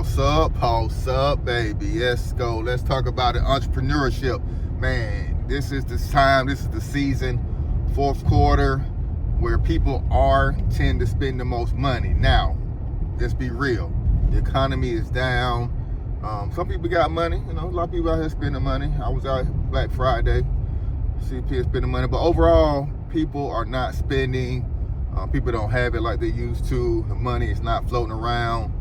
Pulse up, baby. Let's go. Let's talk about it. Entrepreneurship. Man, this is the time, this is the season, fourth quarter, where people tend to spend the most money. Now, let's be real. The economy is down. Some people got money. A lot of people out here spending money. I was out Black Friday. CP spending money. But overall, people are not spending. People don't have it like they used to. The money is not floating around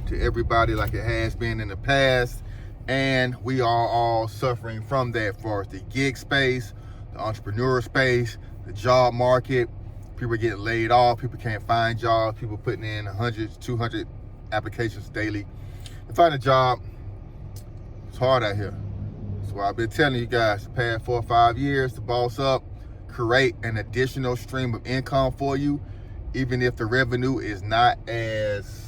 to everybody like it has been in the past, and we are all suffering from that, for the gig space, the entrepreneur space, the job market. People are getting laid off. People can't find jobs. People putting in 100, 200 applications daily to find a job. It's hard out here. That's why I've been telling you guys the past 4 or 5 years to boss up, create an additional stream of income for you, even if the revenue is not as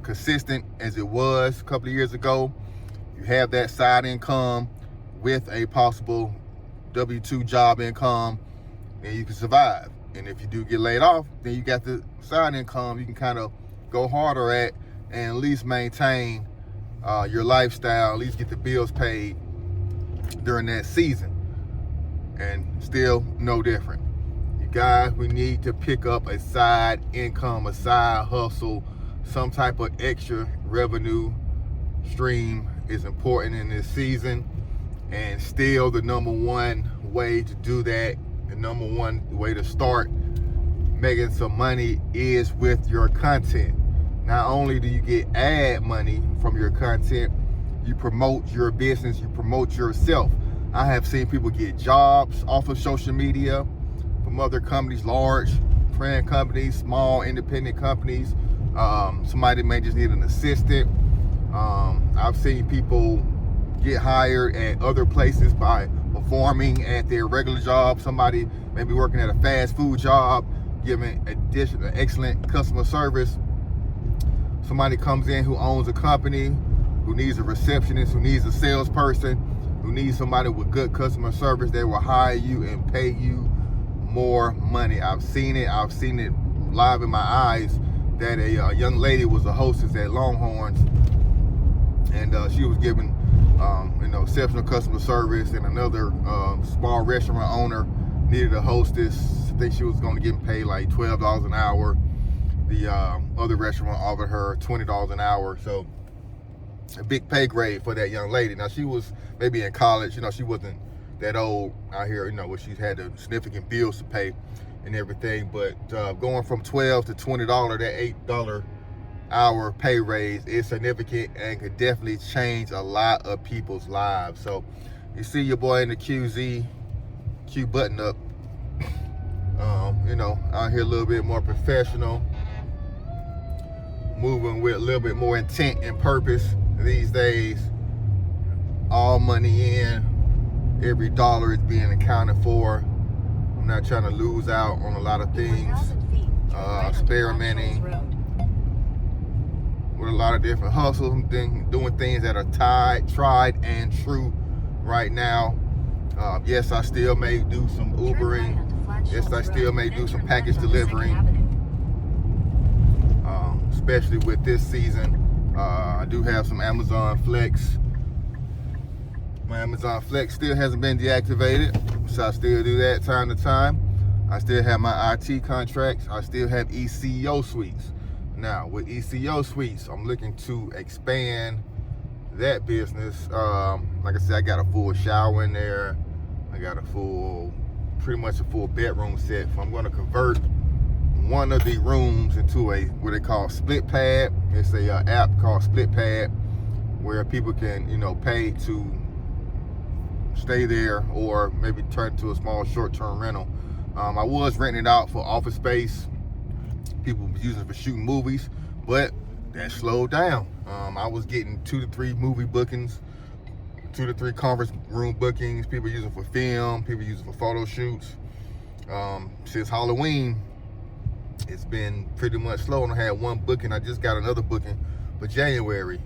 consistent as it was a couple of years ago. You have that side income with a possible W-2 job income, and you can survive. And if you do get laid off, then you got the side income you can kind of go harder at and at least maintain your lifestyle, at least get the bills paid during that season. And still no different. You guys, we need to pick up a side income, a side hustle. Some type of extra revenue stream is important in this season. And still the number one way to do that, the number one way to start making some money is with your content. Not only do you get ad money from your content, you promote your business, you promote yourself. I have seen people get jobs off of social media from other companies, large brand companies, small independent companies. Somebody may just need an assistant. I've seen people get hired at other places by performing at their regular job. Somebody may be working at a fast food job, giving excellent customer service. Somebody comes in who owns a company, who needs a receptionist, who needs a salesperson, who needs somebody with good customer service. They will hire you and pay you more money. I've seen it live in my eyes, that a young lady was a hostess at Longhorns, and she was giving exceptional customer service, and another small restaurant owner needed a hostess. I think she was going to get paid like $12 an hour. The other restaurant offered her $20 an hour. So a big pay grade for that young lady. Now, she was maybe in college. She wasn't that old out here, where she's had the significant bills to pay and everything. But going from $12 to $20, that $8 hour pay raise is significant and could definitely change a lot of people's lives. So you see your boy in the Q button up, out here a little bit more professional, moving with a little bit more intent and purpose these days. All money in, every dollar is being accounted for. I'm not trying to lose out on a lot of things. Experimenting with a lot of different hustles and doing things that are tried and true right now. Yes, I still may do some Ubering. Yes, I still may do some package delivering. Especially with this season. I do have some Amazon Flex. My Amazon Flex still hasn't been deactivated, so I still do that time to time. I still have my IT contracts. I still have ECO suites. Now, with ECO suites, I'm looking to expand that business. Like I said, I got a full shower in there. I got pretty much a full bedroom set. So I'm going to convert one of the rooms into what they call split pad. It's a app called Split Pad, where people can pay to stay there, or maybe turn to a small short-term rental. I was renting it out for office space. People using it for shooting movies, but that slowed down. I was getting 2 to 3 movie bookings, 2 to 3 conference room bookings. People using it for film, people using it for photo shoots. Since Halloween, it's been pretty much slow, and I had one booking. I just got another booking for January.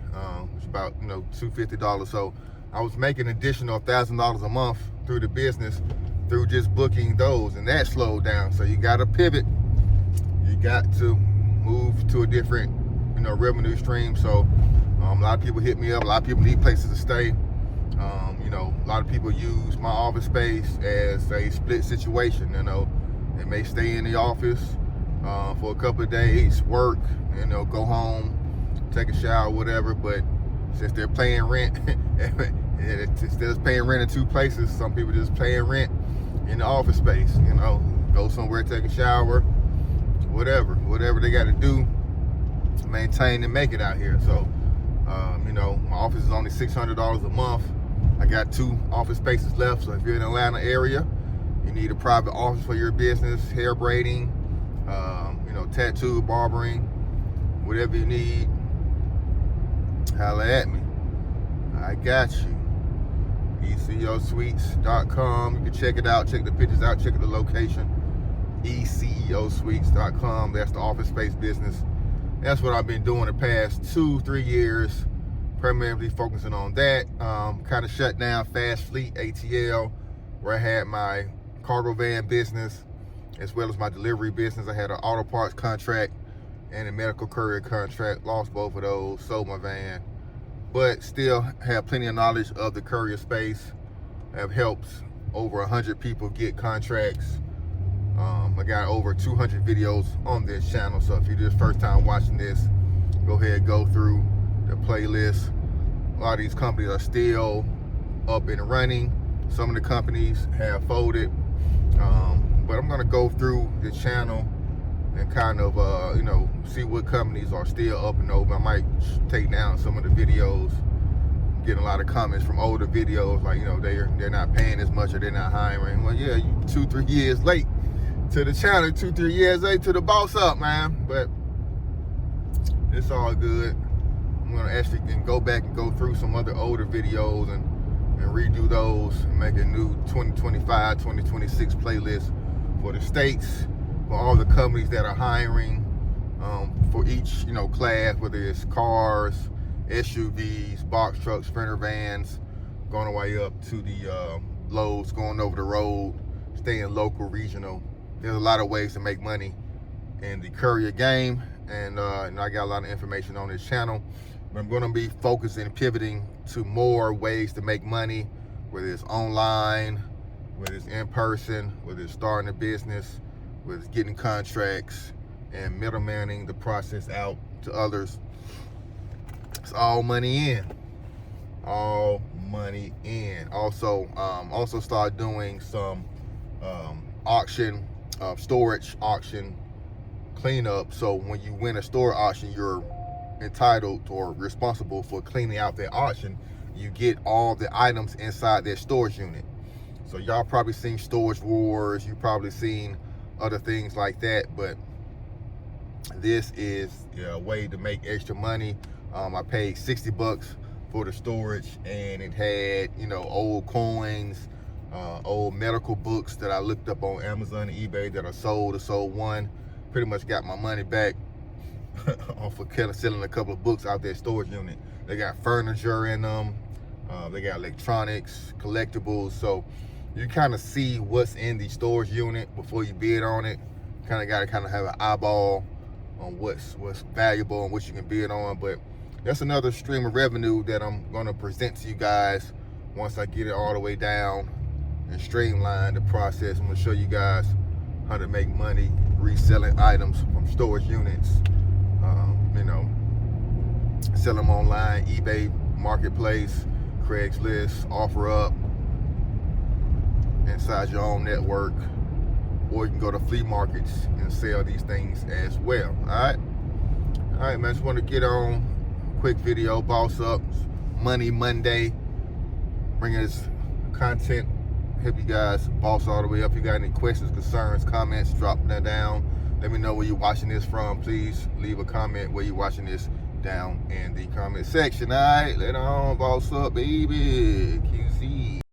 It's about $250. So I was making an additional $1,000 a month through the business through just booking those, and that slowed down. So you got to pivot. You got to move to a different revenue stream. So a lot of people hit me up. A lot of people need places to stay. A lot of people use my office space as a split situation. They may stay in the office for a couple of days, work, and they'll go home, take a shower, whatever. But since they're paying rent, instead of paying rent in two places, some people just paying rent in the office space. Go somewhere, take a shower, whatever they got to do to maintain and make it out here. So, my office is only $600 a month. I got 2 office spaces left. So if you're in the Atlanta area, you need a private office for your business, hair braiding, tattoo, barbering, whatever you need, holla at me. I got you. ECOsuites.com. You can check it out, check the pictures out, check the location. ECOsuites.com. That's the office space business. That's what I've been doing the past 2-3 years, primarily focusing on that. Kind of shut down Fast Fleet ATL, where I had my cargo van business as well as my delivery business. I had an auto parts contract and a medical courier contract. Lost both of those, sold my van, but still have plenty of knowledge of the courier space. Have helped over 100 people get contracts. I got over 200 videos on this channel. So if you're just first time watching this, go ahead, go through the playlist. A lot of these companies are still up and running. Some of the companies have folded. But I'm gonna go through the channel and kind of, see what companies are still up and open. I might take down some of the videos. Getting a lot of comments from older videos, like, they're not paying as much or they're not hiring. Well, yeah, you 2-3 years late to the channel, 2-3 years late to the boss up, man. But it's all good. I'm gonna actually go back and go through some other older videos and redo those and make a new 2025, 2026 playlist for the states, for all the companies that are hiring, for each, class, whether it's cars, SUVs, box trucks, sprinter vans, going all the way up to the loads going over the road, staying local, regional. There's a lot of ways to make money in the courier game, and I got a lot of information on this channel. But I'm going to be focusing, pivoting to more ways to make money, whether it's online, whether it's in person, whether it's starting a business, whether it's getting contracts and middlemaning the process out to others. It's all money in. All money in. Also start doing some auction, storage auction cleanup. So when you win a store auction, you're entitled or responsible for cleaning out that auction. You get all the items inside that storage unit. So y'all probably seen Storage Wars, you probably seen other things like that, but this is a way to make extra money. I paid $60 for the storage, and it had, old coins, old medical books that I looked up on Amazon and eBay that are sold or sold one. Pretty much got my money back off of selling a couple of books out there storage unit. They got furniture in them. They got electronics, collectibles. So you kind of see what's in the storage unit before you bid on it. Kind of got to have an eyeball on what's valuable and what you can bid on. But that's another stream of revenue that I'm going to present to you guys once I get it all the way down and streamline the process. I'm going to show you guys how to make money reselling items from storage units. Sell them online, eBay, Marketplace, Craigslist, OfferUp, inside your own network, or you can go to flea markets and sell these things as well. All right, man, just want to get on quick video, boss up, Money Monday, bringing us content, help you guys boss all the way up. If you got any questions, concerns, comments, drop that down. Let me know where you're watching this from. Please leave a comment where you're watching this down in the comment section. All right, later on, boss up, baby. QC.